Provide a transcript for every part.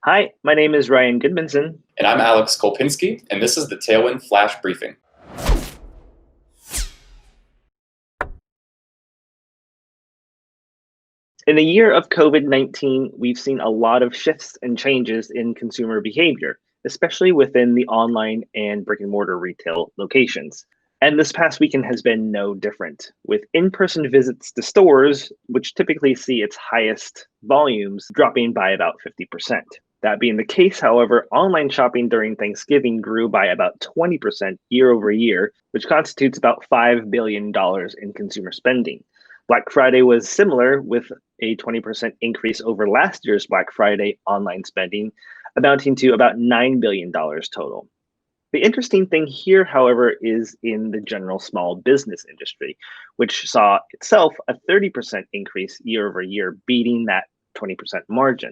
Hi, my name is Ryan Goodmanson. And I'm Alex Kolpinski, and this is the Tailwind Flash Briefing. In the year of COVID-19, we've seen a lot of shifts and changes in consumer behavior, especially within the online and brick and mortar retail locations. And this past weekend has been no different, with in person visits to stores, which typically see its highest volumes, dropping by about 50%. That being the case, however, online shopping during Thanksgiving grew by about 20% year over year, which constitutes about $5 billion in consumer spending. Black Friday was similar, with a 20% increase over last year's Black Friday online spending, amounting to about $9 billion total. The interesting thing here, however, is in the general small business industry, which saw itself a 30% increase year over year, beating that 20% margin.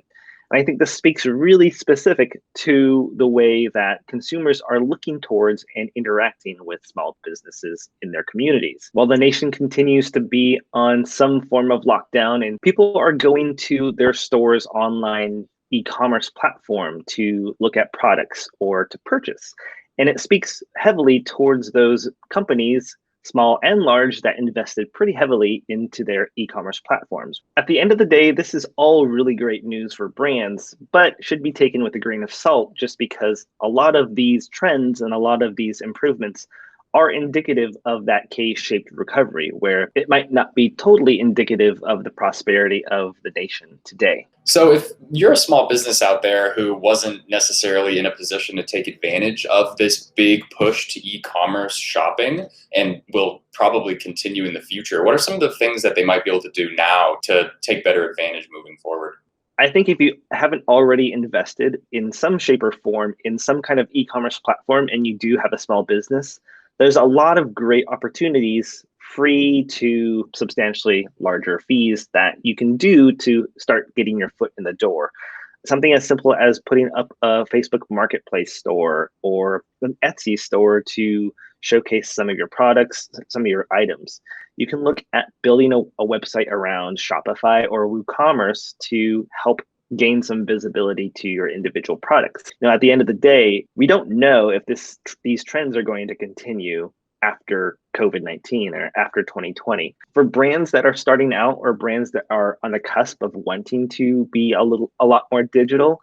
And I think this speaks really specific to the way that consumers are looking towards and interacting with small businesses in their communities. While the nation continues to be on some form of lockdown and people are going to their stores online e-commerce platform to look at products or to purchase. And it speaks heavily towards those companies, small and large, that invested pretty heavily into their e-commerce platforms. At the end of the day, this is all really great news for brands, but should be taken with a grain of salt just because a lot of these trends and a lot of these improvements are indicative of that K-shaped recovery, where it might not be totally indicative of the prosperity of the nation today. So, if you're a small business out there who wasn't necessarily in a position to take advantage of this big push to e commerce shopping and will probably continue in the future, what are some of the things that they might be able to do now to take better advantage moving forward? I think if you haven't already invested in some shape or form in some kind of e-commerce platform and you do have a small business, there's a lot of great opportunities, free to substantially larger fees, that you can do to start getting your foot in the door. Something as simple as putting up a Facebook Marketplace store or an Etsy store to showcase some of your products, some of your items. You can look at building a website around Shopify or WooCommerce to help gain some visibility to your individual products. Now, at the end of the day, we don't know if these trends are going to continue after COVID-19 or after 2020. For brands that are starting out or brands that are on the cusp of wanting to be a lot more digital,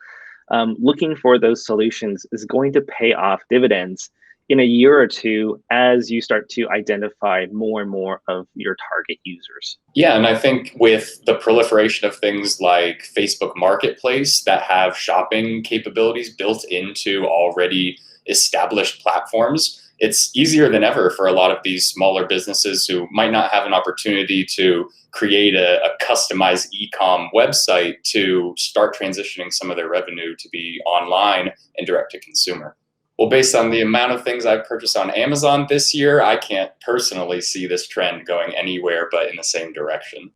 looking for those solutions is going to pay off dividends in a year or two as you start to identify more and more of your target users. Yeah, and I think with the proliferation of things like Facebook Marketplace that have shopping capabilities built into already established platforms, it's easier than ever for a lot of these smaller businesses who might not have an opportunity to create a customized e-com website to start transitioning some of their revenue to be online and direct to consumer. Well, based on the amount of things I've purchased on Amazon this year, I can't personally see this trend going anywhere but in the same direction.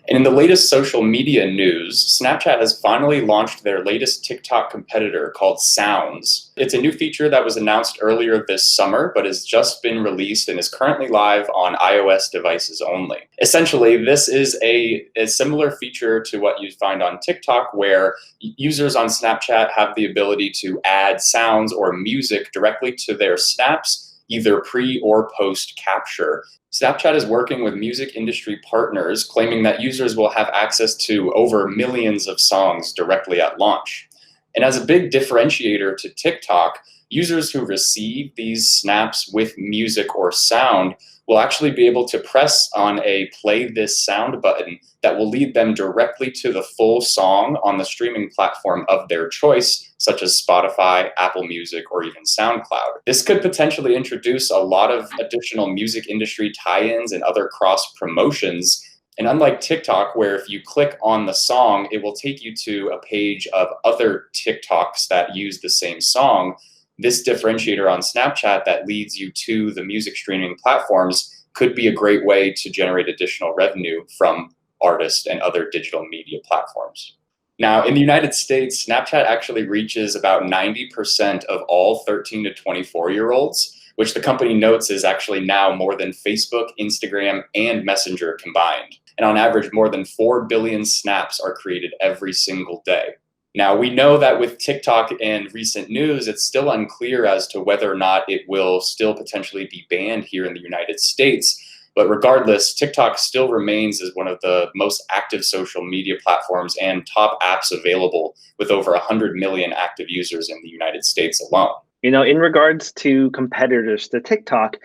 And in the latest social media news, Snapchat has finally launched their latest TikTok competitor called Sounds. It's a new feature that was announced earlier this summer, but has just been released and is currently live on iOS devices only. Essentially, this is a similar feature to what you find on TikTok, where users on Snapchat have the ability to add sounds or music directly to their snaps, either pre or post capture. Snapchat is working with music industry partners, claiming that users will have access to over millions of songs directly at launch. And as a big differentiator to TikTok, users who receive these snaps with music or sound will actually be able to press on a play this sound button that will lead them directly to the full song on the streaming platform of their choice, such as Spotify, Apple Music, or even SoundCloud. This could potentially introduce a lot of additional music industry tie-ins and other cross promotions. And unlike TikTok, where if you click on the song, it will take you to a page of other TikToks that use the same song, this differentiator on Snapchat that leads you to the music streaming platforms could be a great way to generate additional revenue from artists and other digital media platforms. Now, in the United States, Snapchat actually reaches about 90% of all 13 to 24-year-olds, which the company notes is actually now more than Facebook, Instagram, and Messenger combined. And on average, more than 4 billion snaps are created every single day. Now, we know that with TikTok and recent news, it's still unclear as to whether or not it will still potentially be banned here in the United States. But regardless, TikTok still remains as one of the most active social media platforms and top apps available, with over 100 million active users in the United States alone. In regards to competitors to TikTok,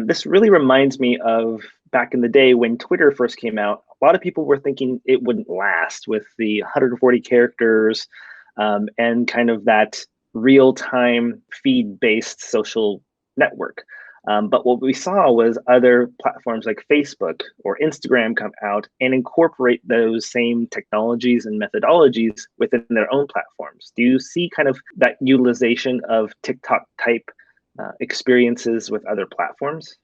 this really reminds me of back in the day when Twitter first came out. A lot of people were thinking it wouldn't last with the 140 characters and kind of that real-time feed-based social network. But what we saw was other platforms like Facebook or Instagram come out and incorporate those same technologies and methodologies within their own platforms. Do you see kind of that utilization of TikTok type experiences with other platforms?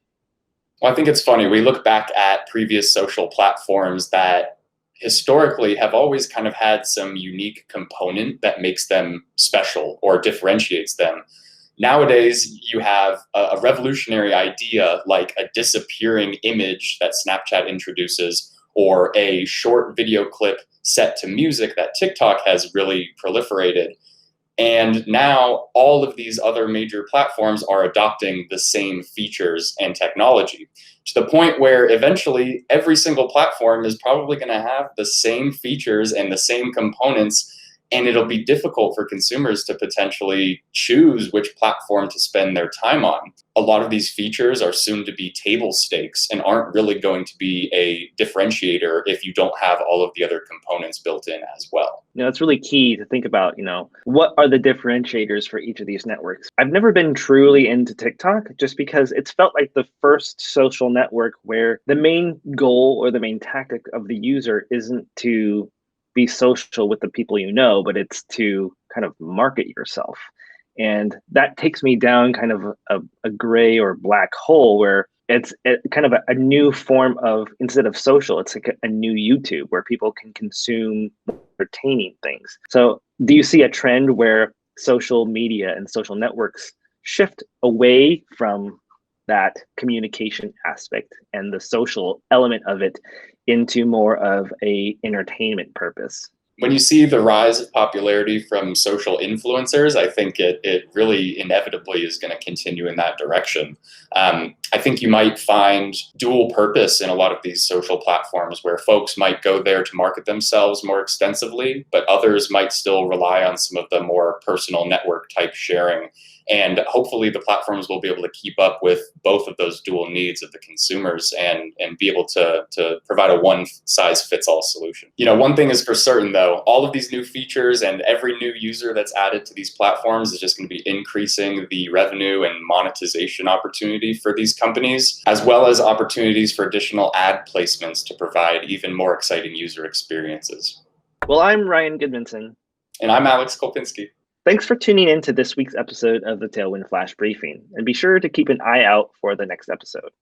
Well, I think it's funny. We look back at previous social platforms that historically have always kind of had some unique component that makes them special or differentiates them. Nowadays, you have a revolutionary idea like a disappearing image that Snapchat introduces, or a short video clip set to music that TikTok has really proliferated. And now all of these other major platforms are adopting the same features and technology, to the point where eventually every single platform is probably going to have the same features and the same components, and it'll be difficult for consumers to potentially choose which platform to spend their time on. A lot of these features are soon to be table stakes and aren't really going to be a differentiator if you don't have all of the other components built in as well. It's really key to think about, what are the differentiators for each of these networks? I've never been truly into TikTok just because it's felt like the first social network where the main goal or the main tactic of the user isn't to be social with the people but it's to kind of market yourself. And that takes me down kind of a gray or black hole where it's kind of a new form of, instead of social, it's like a new YouTube where people can consume entertaining things. So do you see a trend where social media and social networks shift away from that communication aspect and the social element of it into more of a entertainment purpose? When you see the rise of popularity from social influencers, I think it really inevitably is going to continue in that direction. I think you might find dual purpose in a lot of these social platforms where folks might go there to market themselves more extensively, but others might still rely on some of the more personal network type sharing. And hopefully the platforms will be able to keep up with both of those dual needs of the consumers and be able to provide a one-size-fits-all solution. One thing is for certain, though, all of these new features and every new user that's added to these platforms is just going to be increasing the revenue and monetization opportunity for these companies, as well as opportunities for additional ad placements to provide even more exciting user experiences. Well, I'm Ryan Goodmanson. And I'm Alex Kolpinski. Thanks for tuning in to this week's episode of the Tailwind Flash Briefing, and be sure to keep an eye out for the next episode.